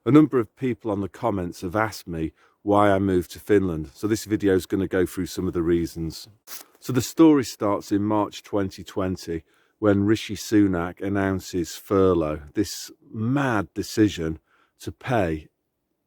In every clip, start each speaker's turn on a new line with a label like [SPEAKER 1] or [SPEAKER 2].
[SPEAKER 1] A number of people on the comments have asked me why I moved to Finland, so this video is going to go through some of the reasons. So the story starts in March 2020 when Rishi Sunak announces furlough, this mad decision to pay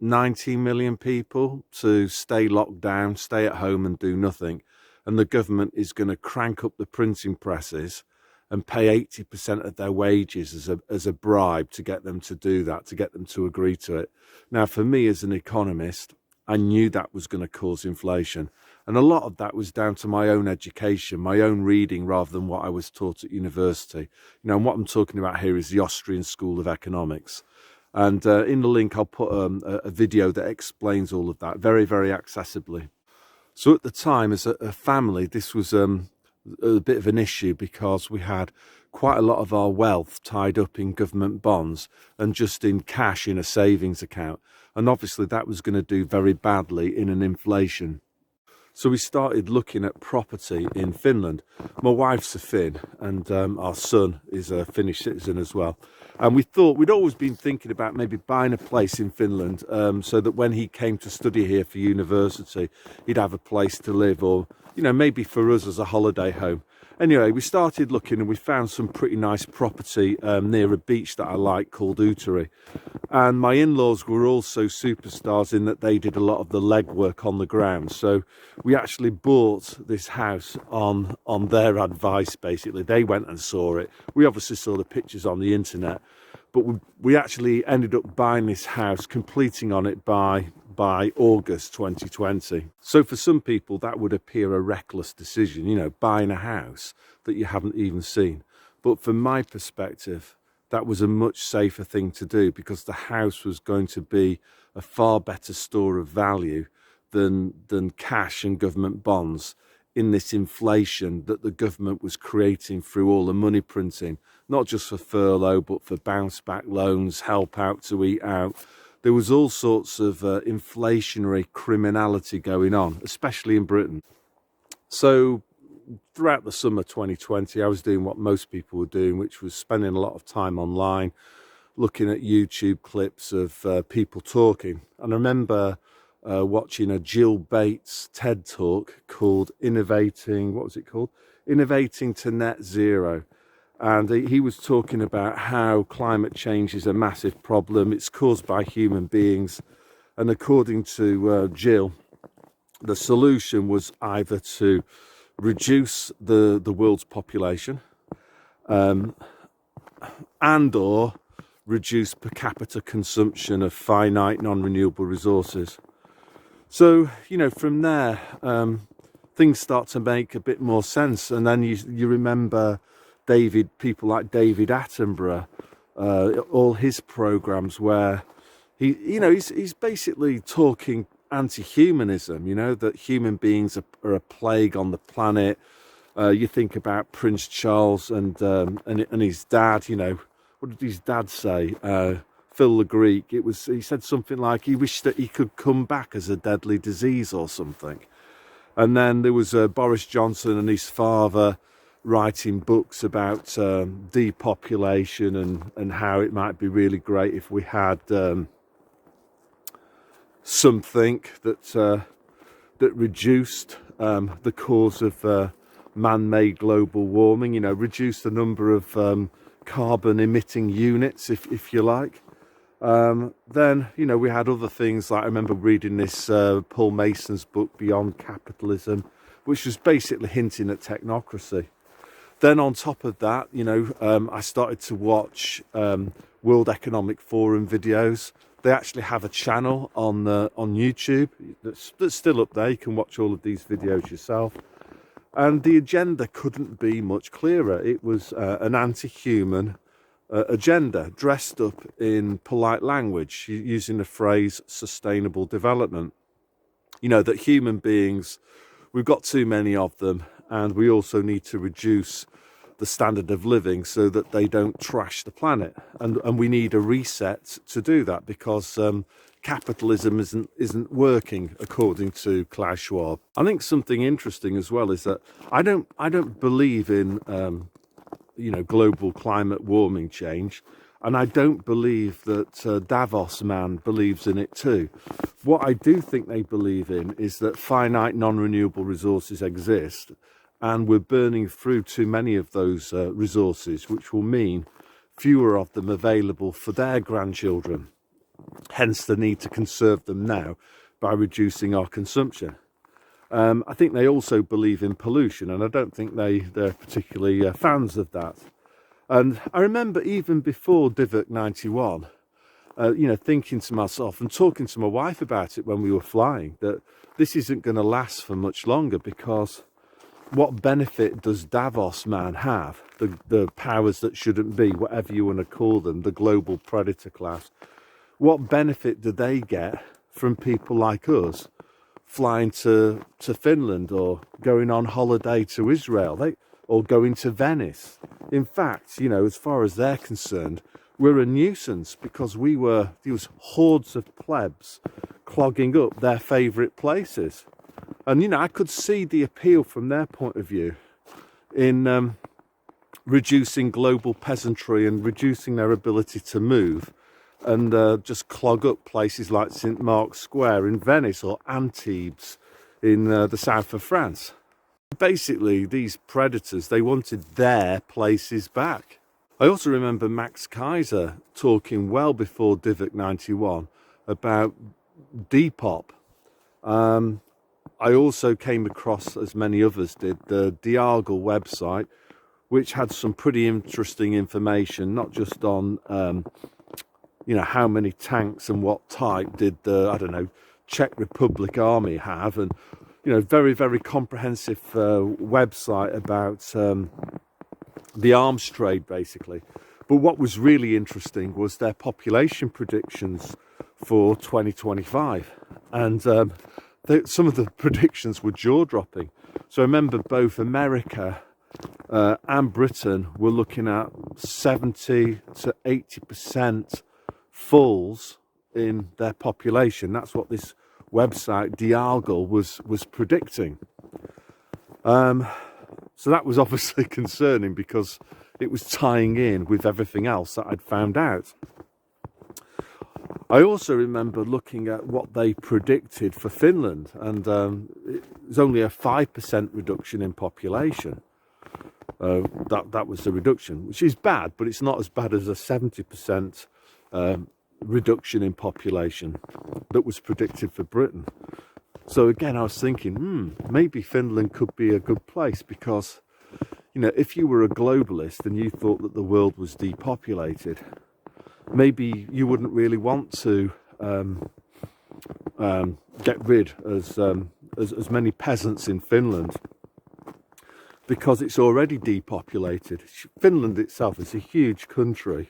[SPEAKER 1] 19 million people to stay locked down, stay at home and do nothing, and the government is going to crank up the printing presses and pay 80% of their wages as a bribe to get them to do that, to get them to agree to it. Now, for me as an economist, I knew that was going to cause inflation. And a lot of that was down to my own education, my own reading, rather than what I was taught at university. You know, and what I'm talking about here is the Austrian School of Economics. And in the link, I'll put a video that explains all of that very, very accessibly. So at the time, as a family, this was a bit of an issue because we had quite a lot of our wealth tied up in government bonds and just in cash in a savings account. And obviously that was going to do very badly in an inflation. So we started looking at property in Finland. My wife's a Finn and our son is a Finnish citizen as well. And we thought, we'd always been thinking about maybe buying a place in Finland so that when he came to study here for university, he'd have a place to live, or, you know, maybe for us as a holiday home. Anyway, we started looking and we found some pretty nice property near a beach that I like called Pori. And my in-laws were also superstars in that they did a lot of the legwork on the ground. So we actually bought this house on their advice, basically. They went and saw it. We obviously saw the pictures on the internet, but we actually ended up buying this house, completing on it by August 2020. So for some people that would appear a reckless decision, you know, buying a house that you haven't even seen. But from my perspective, that was a much safer thing to do because the house was going to be a far better store of value than cash and government bonds in this inflation that the government was creating through all the money printing, not just for furlough, but for bounce back loans, help out to eat out. There was all sorts of inflationary criminality going on, especially in Britain. So throughout the summer 2020, I was doing what most people were doing, which was spending a lot of time online, looking at YouTube clips of people talking. And I remember watching a Jill Bates TED talk called Innovating, what was it called? Innovating to Net Zero. And he was talking about how climate change is a massive problem. It's caused by human beings. And according to Jill, the solution was either to reduce the world's population and or reduce per capita consumption of finite non-renewable resources. So, you know, from there, things start to make a bit more sense. And then you remember people like David Attenborough, all his programs where he's basically talking anti-humanism, you know, that human beings are a plague on the planet. You think about Prince Charles and his dad, you know, what did his dad say? Phil the Greek, he said something like he wished that he could come back as a deadly disease or something. And then there was Boris Johnson and his father writing books about depopulation and how it might be really great if we had something that reduced the cause of man-made global warming, you know, reduce the number of carbon emitting units, if you like. Then, you know, we had other things like, I remember reading this Paul Mason's book, Beyond Capitalism, which was basically hinting at technocracy. Then on top of that, you know, I started to watch World Economic Forum videos. They actually have a channel on YouTube that's still up there. You can watch all of these videos yourself. And the agenda couldn't be much clearer. It was an anti-human agenda dressed up in polite language, using the phrase sustainable development. You know, that human beings, we've got too many of them, and we also need to reduce the standard of living so that they don't trash the planet. And we need a reset to do that because capitalism isn't working, according to Klaus Schwab. I think something interesting as well is that I don't believe in you know, global climate warming change. And I don't believe that Davos man believes in it too. What I do think they believe in is that finite non-renewable resources exist, and we're burning through too many of those resources, which will mean fewer of them available for their grandchildren. Hence the need to conserve them now by reducing our consumption. I think they also believe in pollution, and I don't think they're particularly fans of that. And I remember even before District 91, thinking to myself and talking to my wife about it when we were flying, that this isn't going to last for much longer, because what benefit does Davos man have, the powers that shouldn't be, whatever you want to call them, the global predator class? What benefit do they get from people like us flying to Finland, or going on holiday to Israel, or going to Venice? In fact, as far as they're concerned, we're a nuisance, because there was hordes of plebs clogging up their favourite places. And, I could see the appeal from their point of view in reducing global peasantry and reducing their ability to move, and just clog up places like St Mark's Square in Venice, or Antibes in the south of France. Basically, these predators, they wanted their places back. I also remember Max Kaiser talking well before District 91 about Depop. I also came across, as many others did, the Diargle website, which had some pretty interesting information, not just on how many tanks and what type did the, Czech Republic Army have, and, very, very comprehensive website about the arms trade, basically. But what was really interesting was their population predictions for 2025. And some of the predictions were jaw-dropping. So I remember both America and Britain were looking at 70 to 80% falls in their population. That's what this website Diargle was predicting. So that was obviously concerning, because it was tying in with everything else that I'd found out. I also remember looking at what they predicted for Finland, and it was only a 5% reduction in population. That was the reduction, which is bad, but it's not as bad as a 70% reduction in population that was predicted for Britain. So again, I was thinking, maybe Finland could be a good place, because, if you were a globalist and you thought that the world was depopulated, maybe you wouldn't really want to get rid as many peasants in Finland, because it's already depopulated. Finland itself is a huge country.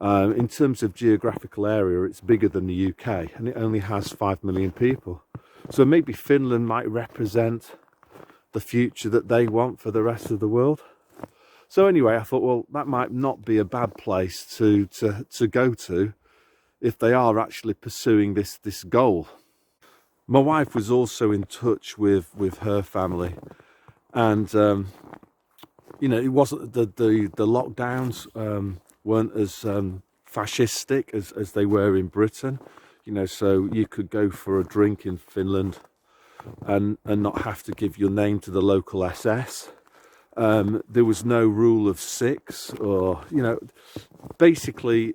[SPEAKER 1] In terms of geographical area, it's bigger than the UK, and it only has 5 million people. So maybe Finland might represent the future that they want for the rest of the world. So anyway, I thought, well, that might not be a bad place to go to if they are actually pursuing this goal. My wife was also in touch with her family, and it wasn't the lockdowns weren't as fascistic as they were in Britain. So you could go for a drink in Finland and not have to give your name to the local SS. There was no rule of six, or basically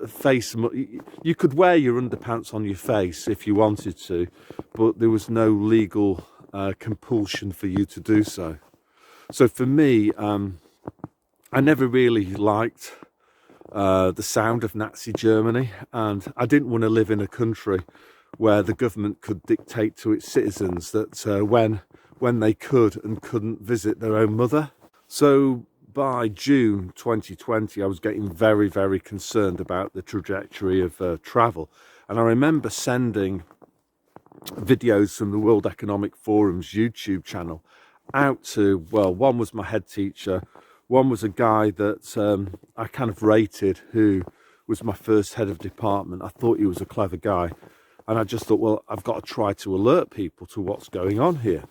[SPEAKER 1] face. You could wear your underpants on your face if you wanted to, but there was no legal compulsion for you to do so. So for me, I never really liked the sound of Nazi Germany, and I didn't want to live in a country where the government could dictate to its citizens that when they could and couldn't visit their own mother. So by June 2020, I was getting very, very concerned about the trajectory of travel. And I remember sending videos from the World Economic Forum's YouTube channel out to, well, one was my head teacher, one was a guy that I kind of rated, who was my first head of department. I thought he was a clever guy. And I just thought, well, I've got to try to alert people to what's going on here.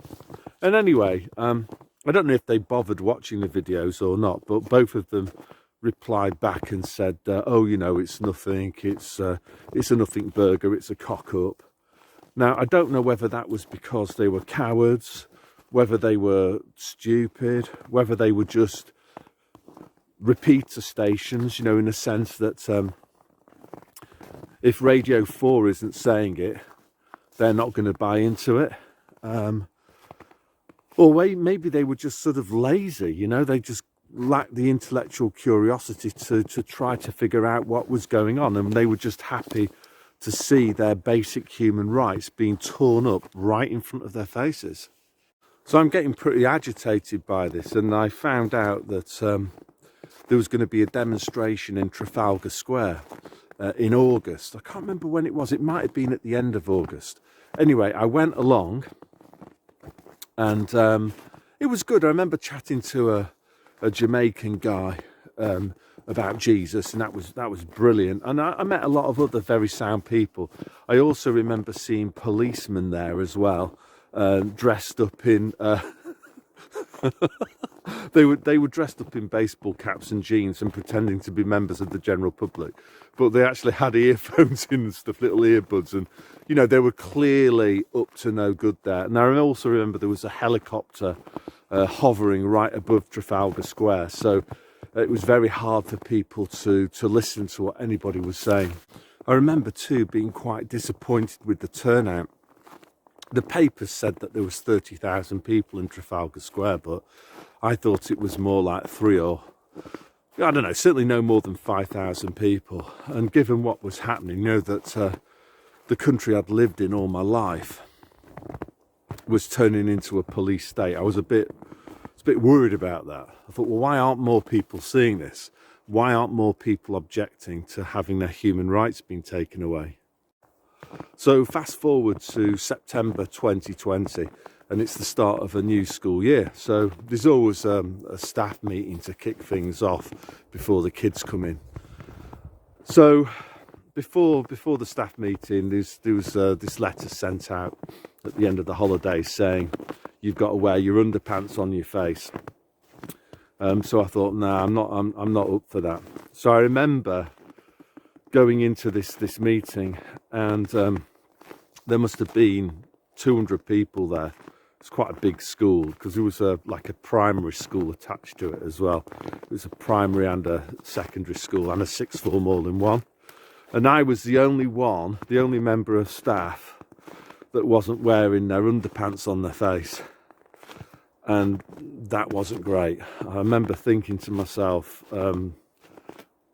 [SPEAKER 1] And anyway, I don't know if they bothered watching the videos or not, but both of them replied back and said, oh, you know, it's nothing, it's a nothing burger, it's a cock-up. Now, I don't know whether that was because they were cowards, whether they were stupid, whether they were just repeater stations, you know, in the sense that if Radio 4 isn't saying it, they're not going to buy into it. Or maybe they were just sort of lazy, you know, they just lacked the intellectual curiosity to try to figure out what was going on, and they were just happy to see their basic human rights being torn up right in front of their faces. So I'm getting pretty agitated by this, and I found out that there was going to be a demonstration in Trafalgar Square in August. I can't remember when it was. It might have been at the end of August. Anyway, I went along, and it was good. I remember chatting to a Jamaican guy about Jesus, and that was brilliant. And I met a lot of other very sound people. I also remember seeing policemen there as well, dressed up in they were dressed up in baseball caps and jeans and pretending to be members of the general public, but they actually had earphones in and stuff, little earbuds, and you know, they were clearly up to no good there. And I also remember there was a helicopter hovering right above Trafalgar Square, so it was very hard for people to listen to what anybody was saying. I remember too being quite disappointed with the turnout. The papers said that there was 30,000 people in Trafalgar Square, but I thought it was more like 3 or, I don't know, certainly no more than 5,000 people. And given what was happening, you know, that the country I'd lived in all my life was turning into a police state, I was a bit worried about that. I thought, well, why aren't more people seeing this? Why aren't more people objecting to having their human rights being taken away? So fast forward to September 2020, and it's the start of a new school year. So there's always a staff meeting to kick things off before the kids come in. So before the staff meeting, there was this letter sent out at the end of the holiday saying you've got to wear your underpants on your face. So I thought, nah, I'm not up for that. So I remember going into this meeting, and there must have been 200 people there. It's quite a big school because there was like a primary school attached to it as well. It was a primary and a secondary school and a sixth form all in one. And I was the only member of staff that wasn't wearing their underpants on their face. And that wasn't great. I remember thinking to myself,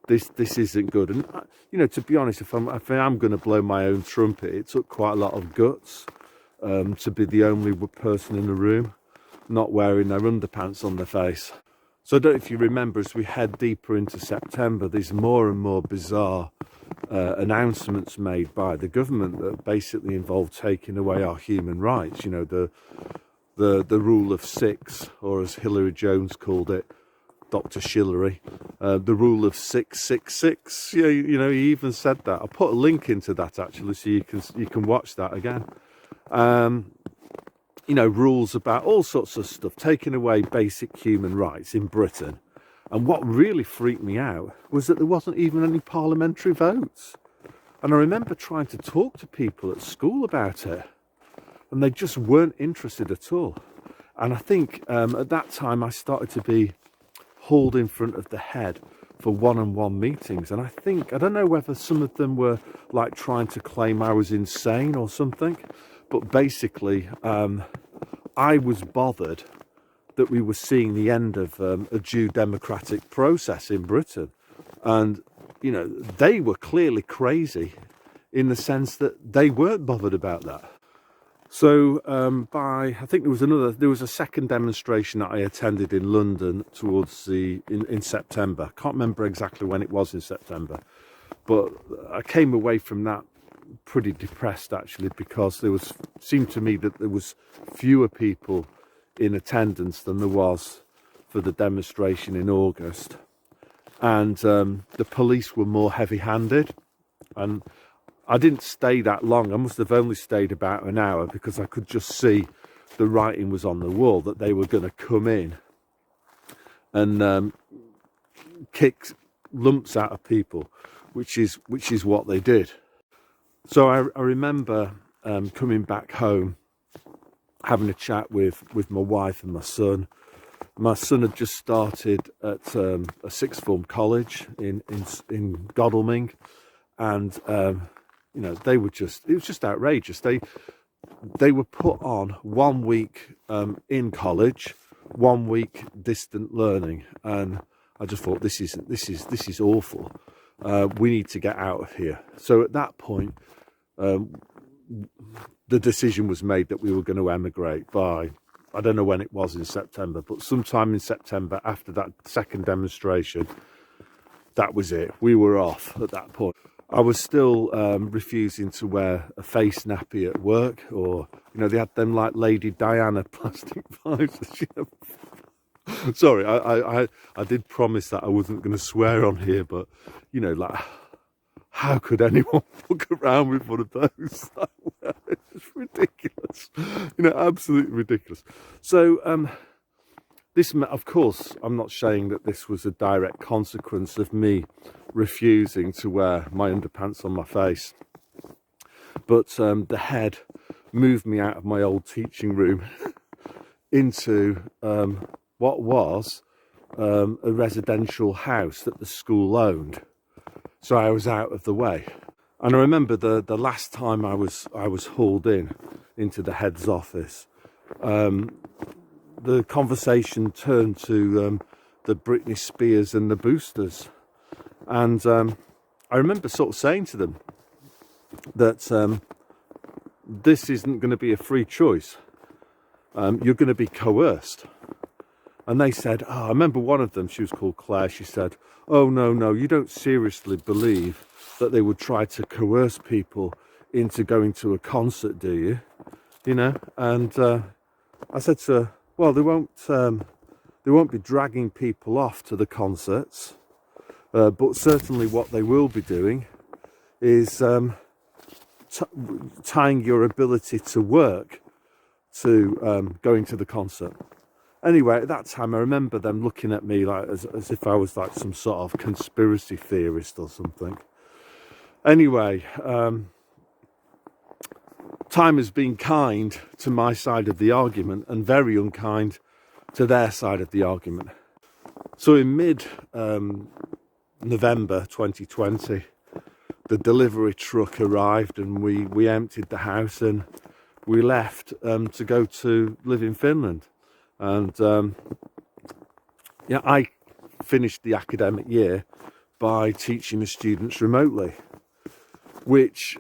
[SPEAKER 1] this isn't good. And you know, to be honest, if I'm going to blow my own trumpet, it took quite a lot of guts to be the only person in the room not wearing their underpants on their face. So I don't know if you remember, as we head deeper into September, there's more and more bizarre announcements made by the government that basically involve taking away our human rights. You know, the rule of 6, or as Hilary Jones called it, Dr. Shillery, the rule of 666. Yeah, you know, he even said that. I'll put a link into that actually, so you can watch that again. You know, rules about all sorts of stuff, taking away basic human rights in Britain. And what really freaked me out was that there wasn't even any parliamentary votes. And I remember trying to talk to people at school about it, and they just weren't interested at all. And I think at that time I started to be hauled in front of the head for one-on-one meetings, and I don't know whether some of them were like trying to claim I was insane or something, but basically I was bothered that we were seeing the end of a due democratic process in Britain. And you know, they were clearly crazy in the sense that they weren't bothered about that. So I think there was a second demonstration that I attended in London towards in September. Can't remember exactly when it was in September, but I came away from that pretty depressed actually, because seemed to me that there was fewer people in attendance than there was for the demonstration in August, and the police were more heavy-handed. And I didn't stay that long. I must have only stayed about an hour, because I could just see the writing was on the wall that they were going to come in and kick lumps out of people, which is what they did. So I remember coming back home, having a chat with my wife and my son. My son had just started at a sixth form college in Godalming, and you know, it was just outrageous. They were put on 1 week in college, 1 week distant learning, and I just thought, this is awful. We need to get out of here. So at that point, the decision was made that we were going to emigrate by, I don't know when it was in September, but sometime in September after that second demonstration, that was it. We were off at that point. I was still refusing to wear a face nappy at work, or, you know, they had them like Lady Diana plastic pipes. Sorry, I did promise that I wasn't going to swear on here, but, you know, like, how could anyone walk around with one of those? It's ridiculous, you know, absolutely ridiculous. So this, of course, I'm not saying that this was a direct consequence of me refusing to wear my underpants on my face, but the head moved me out of my old teaching room into what was a residential house that the school owned. So I was out of the way. And I remember the last time I was hauled into the head's office, the conversation turned to the Britney Spears and the Boosters. And I remember sort of saying to them that this isn't going to be a free choice. You're going to be coerced. And they said, oh, I remember one of them, she was called Claire, she said, oh, no, you don't seriously believe that they would try to coerce people into going to a concert, do you? You know, and I said to her, well, they won't be dragging people off to the concerts, but certainly what they will be doing is tying your ability to work to going to the concert. Anyway, at that time, I remember them looking at me like as if I was like some sort of conspiracy theorist or something. Anyway, time has been kind to my side of the argument and very unkind to their side of the argument. So in mid-November 2020, the delivery truck arrived and we emptied the house and we left to go to live in Finland. And yeah, I finished the academic year by teaching the students remotely, which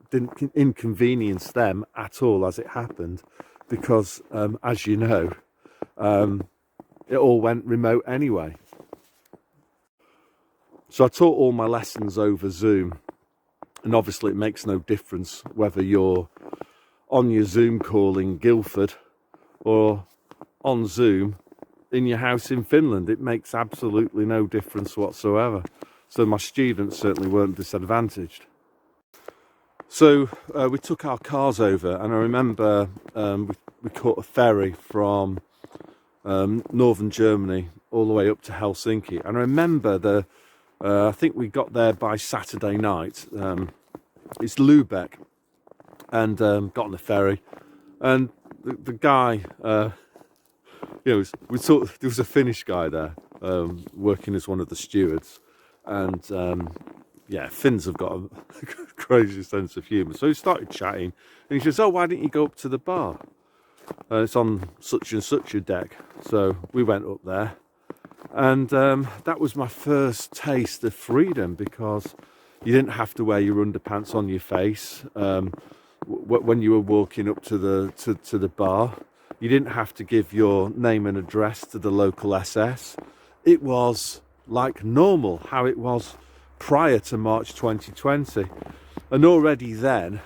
[SPEAKER 1] didn't inconvenience them at all as it happened, because as you know, it all went remote anyway. So I taught all my lessons over Zoom, and obviously it makes no difference whether you're on your Zoom call in Guildford or on Zoom in your house in Finland. It makes absolutely no difference whatsoever. So my students certainly weren't disadvantaged. So we took our cars over, and I remember we caught a ferry from northern Germany all the way up to Helsinki. And I remember I think we got there by Saturday night. It's Lubeck, and got on the ferry, and the guy, you know, there was a Finnish guy there working as one of the stewards, and yeah, Finns have got a crazy sense of humour. So he started chatting, and he says, "Oh, why didn't you go up to the bar? It's on such and such a deck." So we went up there, and that was my first taste of freedom, because you didn't have to wear your underpants on your face when you were walking up to the bar. You didn't have to give your name and address to the local SS. It was like normal, how it was prior to March 2020. And already then,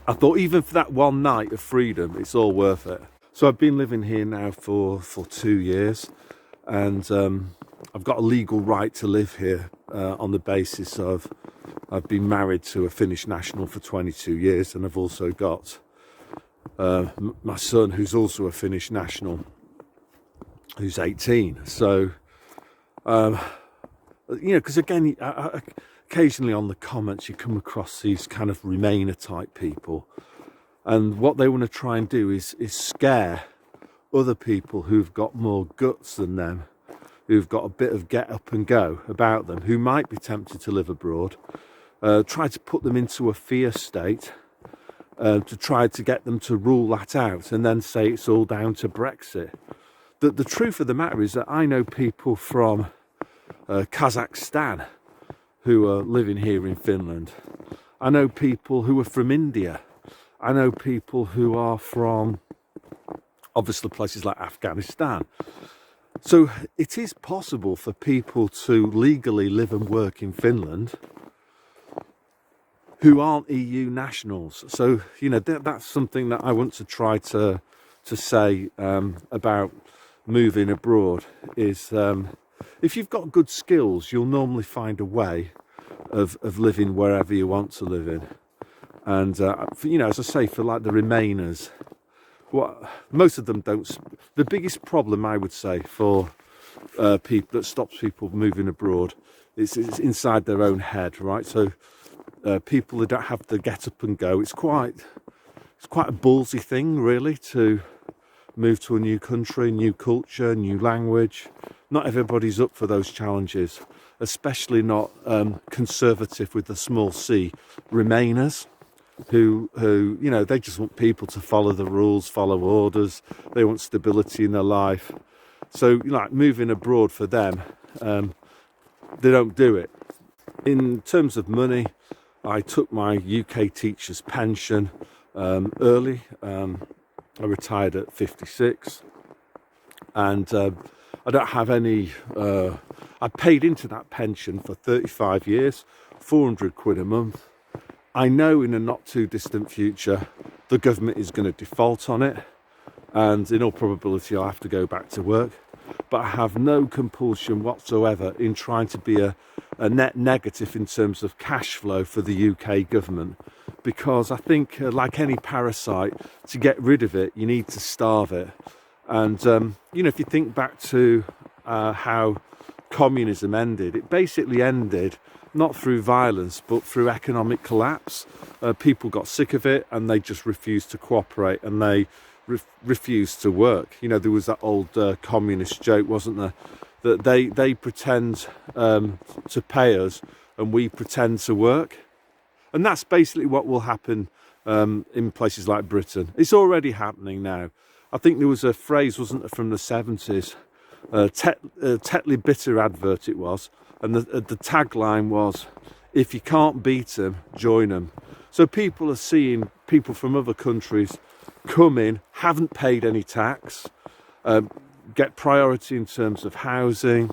[SPEAKER 1] I thought, even for that one night of freedom, it's all worth it. So I've been living here now for 2 years, and I've got a legal right to live here on the basis of I've been married to a Finnish national for 22 years, and I've also got my son, who's also a Finnish national, who's 18. So You know, because again, occasionally on the comments you come across these kind of Remainer type people, and what they want to try and do is scare other people who've got more guts than them, who've got a bit of get up and go about them, who might be tempted to live abroad, try to put them into a fear state, to try to get them to rule that out and then say it's all down to Brexit. The truth of the matter is that I know people from Kazakhstan who are living here in Finland. I know people who are from India. I know people who are from obviously places like Afghanistan. So it is possible for people to legally live and work in Finland who aren't EU nationals. So, you know, that's something that I want to try to say about moving abroad is if you've got good skills, you'll normally find a way of living wherever you want to live in. And, you know, as I say, for like the Remainers, most of them don't. The biggest problem, I would say, for people that stops people moving abroad is inside their own head, right? So people that don't have the get up and go, it's quite a ballsy thing, really, to move to a new country, new culture, new language. Not everybody's up for those challenges, especially not conservative with the small c Remainers, who you know, they just want people to follow the rules, follow orders. They want stability in their life. So, like, moving abroad for them, they don't do it. In terms of money, I took my UK teacher's pension early. I retired at 56, and I don't have any. I paid into that pension for 35 years, 400 quid a month. I know in a not too distant future the government is going to default on it, and in all probability I'll have to go back to work. But I have no compulsion whatsoever in trying to be a net negative in terms of cash flow for the UK government, because I think, like any parasite, to get rid of it you need to starve it. And you know, if you think back to how communism ended, it basically ended not through violence but through economic collapse. People got sick of it and they just refused to cooperate, and they refused to work. You know, there was that old communist joke, wasn't there, that they pretend to pay us and we pretend to work. And that's basically what will happen in places like Britain. It's already happening now. I think there was a phrase, wasn't there, from the 70s, Tetley Bitter advert it was, and the tagline was, if you can't beat them, join them. So people are seeing people from other countries come in, haven't paid any tax, get priority in terms of housing.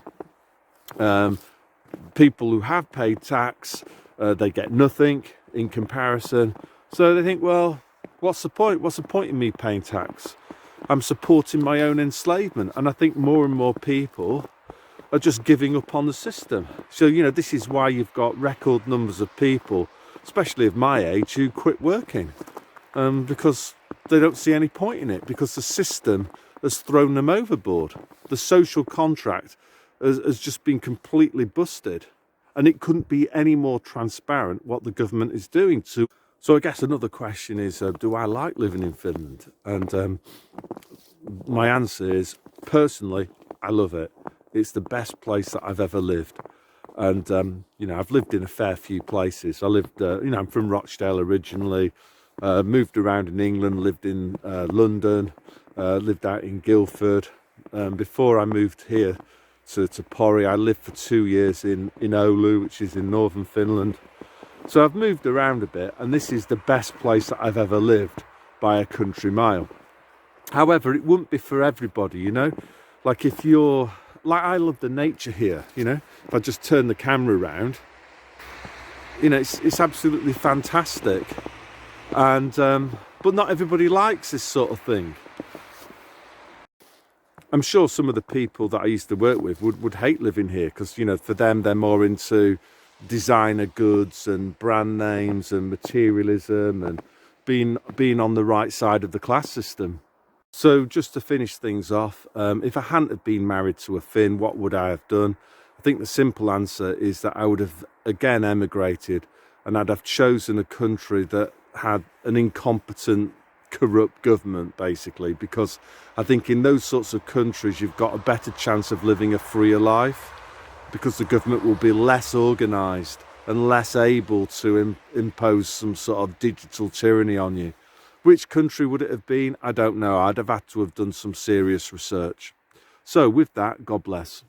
[SPEAKER 1] People who have paid tax, they get nothing in comparison. So they think, well, what's the point? What's the point in me paying tax? I'm supporting my own enslavement. And I think more and more people are just giving up on the system. So, you know, this is why you've got record numbers of people, especially of my age, who quit working because they don't see any point in it, because the system has thrown them overboard. The social contract has just been completely busted, and it couldn't be any more transparent what the government is doing to. So I guess another question is, do I like living in Finland? And my answer is, personally, I love it. It's the best place that I've ever lived. And, you know, I've lived in a fair few places. I lived, you know, I'm from Rochdale originally, moved around in England, lived in London, lived out in Guildford. Before I moved here to Pori, I lived for 2 years in Oulu, which is in northern Finland. So I've moved around a bit, and this is the best place that I've ever lived by a country mile. However, it wouldn't be for everybody, you know. Like, if you're, like, I love the nature here, you know. If I just turn the camera around, you know, it's absolutely fantastic. And but not everybody likes this sort of thing. I'm sure some of the people that I used to work with would hate living here, because, you know, for them, they're more into designer goods and brand names and materialism and being on the right side of the class system. So just to finish things off, if I hadn't have been married to a Finn, what would I have done? I think the simple answer is that I would have again emigrated, and I'd have chosen a country that had an incompetent, corrupt government, basically, because I think in those sorts of countries you've got a better chance of living a freer life, because the government will be less organised and less able to impose some sort of digital tyranny on you. Which country would it have been? I don't know. I'd have had to have done some serious research. So with that, God bless.